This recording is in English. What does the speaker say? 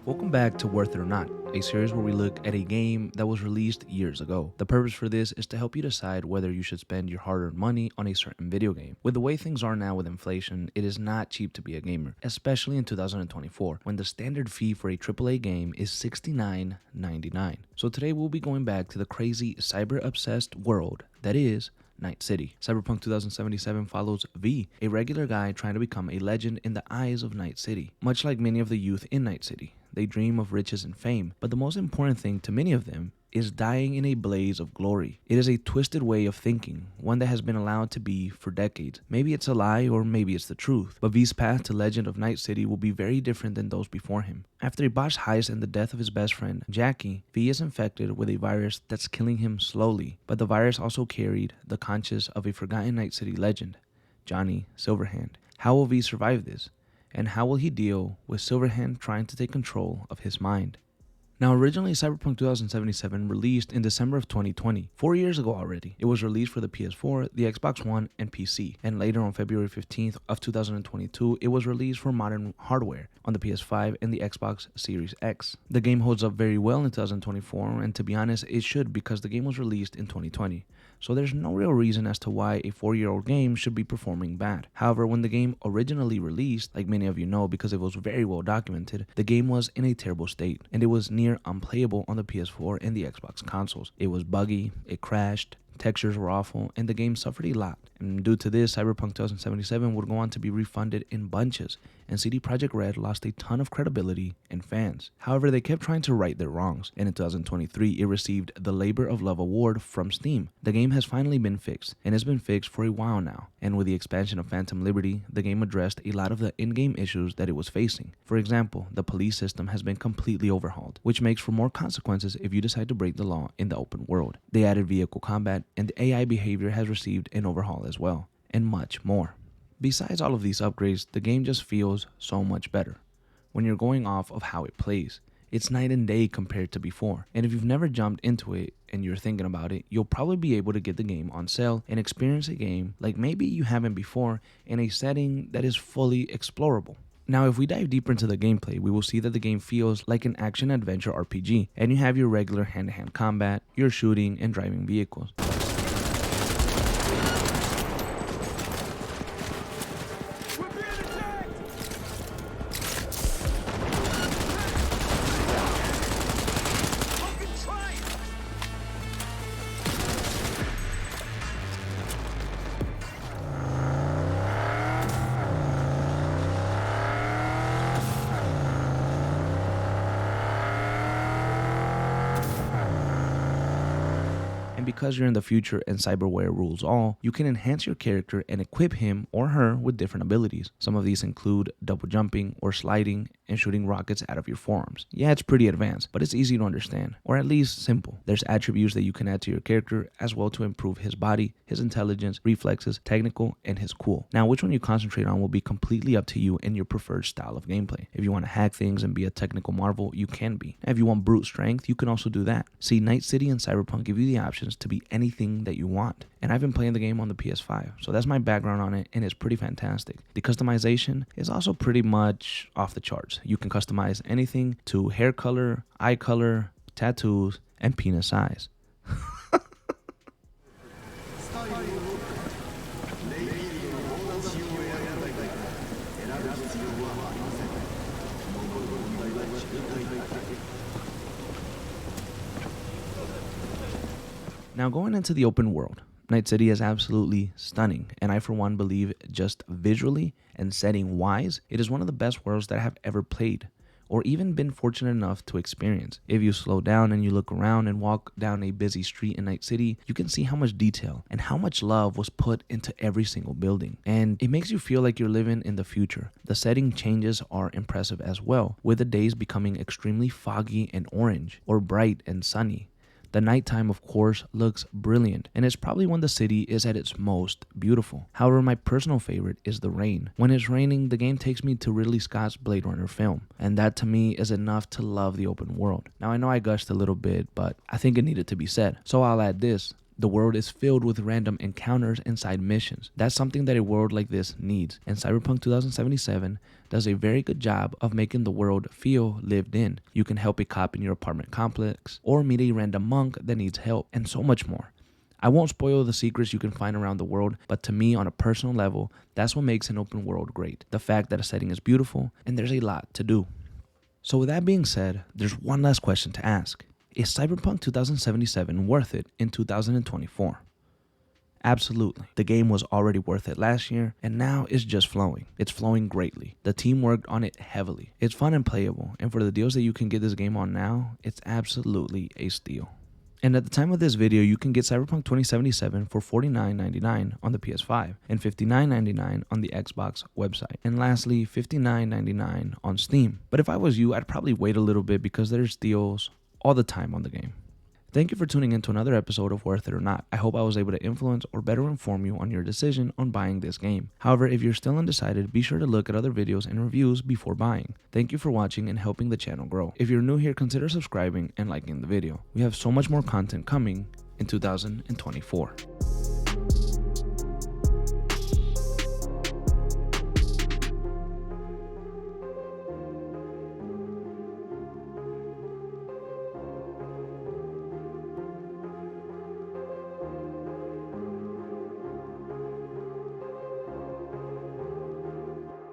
Welcome back to Worth It or Not, a series where we look at a game that was released years ago. The purpose for this is to help you decide whether you should spend your hard-earned money on a certain video game. With the way things are now with inflation, it is not cheap to be a gamer, especially in 2024, when the standard fee for a AAA game is $69.99. So today we'll be going back to the crazy cyber-obsessed world that is Night City. Cyberpunk 2077 follows V, a regular guy trying to become a legend in the eyes of Night City. Much like many of the youth in Night City, they dream of riches and fame, but the most important thing to many of them is dying in a blaze of glory. It is a twisted way of thinking, one that has been allowed to be for decades. Maybe it's a lie or maybe it's the truth, but V's path to legend of Night City will be very different than those before him. After a botched heist and the death of his best friend, Jackie, V is infected with a virus that's killing him slowly, but the virus also carried the conscience of a forgotten Night City legend, Johnny Silverhand. How will V survive this? And how will he deal with Silverhand trying to take control of his mind? Now, originally Cyberpunk 2077 released in December of 2020, 4 years ago already. It was released for the PS4, the Xbox One, and PC. And later on February 15th of 2022, it was released for modern hardware on the PS5 and the Xbox Series X. The game holds up very well in 2024, and to be honest, it should because the game was released in 2020. So there's no real reason as to why a 4-year-old game should be performing bad. However, when the game originally released, like many of you know because it was very well documented, the game was in a terrible state, and it was near unplayable on the PS4 and the Xbox consoles. It was buggy, it crashed, textures were awful, and the game suffered a lot. And due to this, Cyberpunk 2077 would go on to be refunded in bunches, and CD Projekt Red lost a ton of credibility and fans. However, they kept trying to right their wrongs, and in 2023, it received the Labor of Love Award from Steam. The game has finally been fixed, and has been fixed for a while now, and with the expansion of Phantom Liberty, the game addressed a lot of the in-game issues that it was facing. For example, the police system has been completely overhauled, which makes for more consequences if you decide to break the law in the open world. They added vehicle combat, and the AI behavior has received an overhaul as well, and much more. Besides all of these upgrades, the game just feels so much better. When you're going off of how it plays, it's night and day compared to before. And if you've never jumped into it and you're thinking about it, you'll probably be able to get the game on sale and experience a game like maybe you haven't before in a setting that is fully explorable. Now, if we dive deeper into the gameplay, we will see that the game feels like an action-adventure RPG, and you have your regular hand-to-hand combat, your shooting, and driving vehicles. Because you're in the future and cyberware rules all, you can enhance your character and equip him or her with different abilities. Some of these include double jumping or sliding and shooting rockets out of your forearms. Yeah, it's pretty advanced, but it's easy to understand, or at least simple. There's attributes that you can add to your character as well to improve his body, his intelligence, reflexes, technical, and his cool. Now, which one you concentrate on will be completely up to you and your preferred style of gameplay. If you want to hack things and be a technical marvel, you can be. If you want brute strength, you can also do that. See, Night City and Cyberpunk give you the options to be anything that you want. And I've been playing the game on the PS5, so that's my background on it, and it's pretty fantastic. The customization is also pretty much off the charts. You can customize anything to hair color, eye color, tattoos, and penis size. Now, going into the open world, Night City is absolutely stunning, and I for one believe just visually and setting wise, it is one of the best worlds that I have ever played, or even been fortunate enough to experience. If you slow down and you look around and walk down a busy street in Night City, you can see how much detail and how much love was put into every single building, and it makes you feel like you're living in the future. The setting changes are impressive as well, with the days becoming extremely foggy and orange, or bright and sunny. The nighttime, of course, looks brilliant, and it's probably when the city is at its most beautiful. However, my personal favorite is the rain. When it's raining, the game takes me to Ridley Scott's Blade Runner film, and that to me is enough to love the open world. Now, I know I gushed a little bit, but I think it needed to be said, so I'll add this. The world is filled with random encounters and side missions. That's something that a world like this needs, and Cyberpunk 2077 does a very good job of making the world feel lived in. You can help a cop in your apartment complex, or meet a random monk that needs help, and so much more. I won't spoil the secrets you can find around the world, but to me, on a personal level, that's what makes an open world great. The fact that a setting is beautiful, and there's a lot to do. So with that being said, there's one last question to ask. Is Cyberpunk 2077 worth it in 2024? Absolutely. The game was already worth it last year, and now it's just flowing. It's flowing greatly. The team worked on it heavily. It's fun and playable, and for the deals that you can get this game on now, it's absolutely a steal. And at the time of this video, you can get Cyberpunk 2077 for $49.99 on the PS5 and $59.99 on the Xbox website. And lastly, $59.99 on Steam. But if I was you, I'd probably wait a little bit because there's deals all the time on the game. Thank you for tuning in to another episode of Worth It or Not. I hope I was able to influence or better inform you on your decision on buying this game. However, if you're still undecided, be sure to look at other videos and reviews before buying. Thank you for watching and helping the channel grow. If you're new here, consider subscribing and liking the video. We have so much more content coming in 2024.